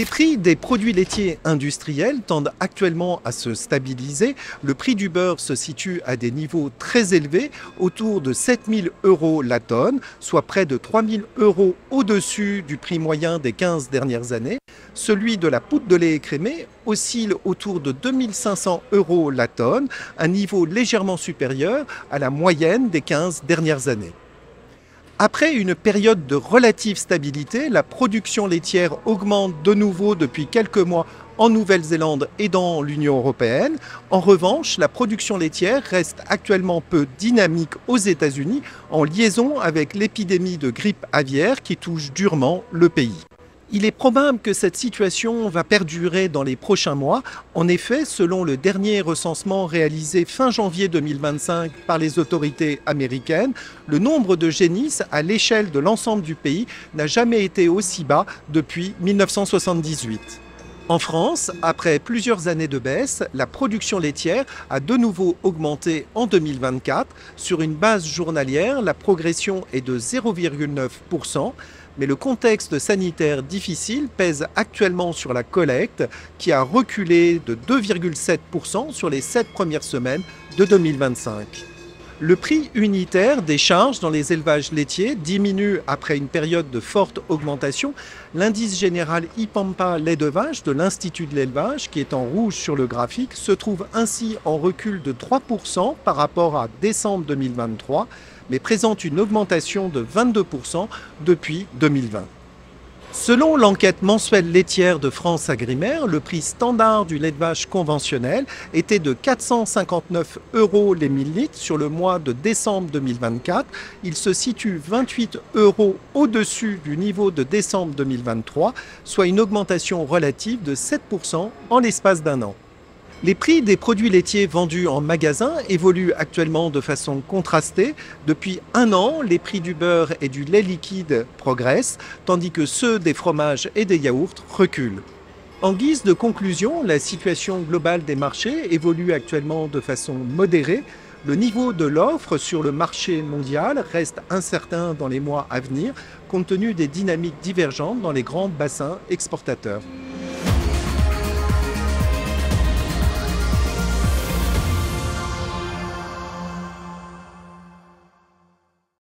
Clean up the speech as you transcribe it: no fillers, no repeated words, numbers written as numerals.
Les prix des produits laitiers industriels tendent actuellement à se stabiliser. Le prix du beurre se situe à des niveaux très élevés, autour de 7 000 € la tonne, soit près de 3 000 € au-dessus du prix moyen des 15 dernières années. Celui de la poudre de lait écrémé oscille autour de 2 500 € la tonne, un niveau légèrement supérieur à la moyenne des 15 dernières années. Après une période de relative stabilité, la production laitière augmente de nouveau depuis quelques mois en Nouvelle-Zélande et dans l'Union européenne. En revanche, la production laitière reste actuellement peu dynamique aux États-Unis en liaison avec l'épidémie de grippe aviaire qui touche durement le pays. Il est probable que cette situation va perdurer dans les prochains mois. En effet, selon le dernier recensement réalisé fin janvier 2025 par les autorités américaines, le nombre de génisses à l'échelle de l'ensemble du pays n'a jamais été aussi bas depuis 1978. En France, après plusieurs années de baisse, la production laitière a de nouveau augmenté en 2024. Sur une base journalière, la progression est de 0,9%. Mais le contexte sanitaire difficile pèse actuellement sur la collecte qui a reculé de 2,7% sur les 7 premières semaines de 2025. Le prix unitaire des charges dans les élevages laitiers diminue après une période de forte augmentation. L'indice général IPAMPA lait de vache de l'Institut de l'élevage, qui est en rouge sur le graphique, se trouve ainsi en recul de 3% par rapport à décembre 2023, mais présente une augmentation de 22% depuis 2020. Selon l'enquête mensuelle laitière de France Agrimaire, le prix standard du lait de vache conventionnel était de 459 € les 1000 litres sur le mois de décembre 2024. Il se situe 28 € au-dessus du niveau de décembre 2023, soit une augmentation relative de 7% en l'espace d'un an. Les prix des produits laitiers vendus en magasin évoluent actuellement de façon contrastée. Depuis un an, les prix du beurre et du lait liquide progressent, tandis que ceux des fromages et des yaourts reculent. En guise de conclusion, la situation globale des marchés évolue actuellement de façon modérée. Le niveau de l'offre sur le marché mondial reste incertain dans les mois à venir, compte tenu des dynamiques divergentes dans les grands bassins exportateurs.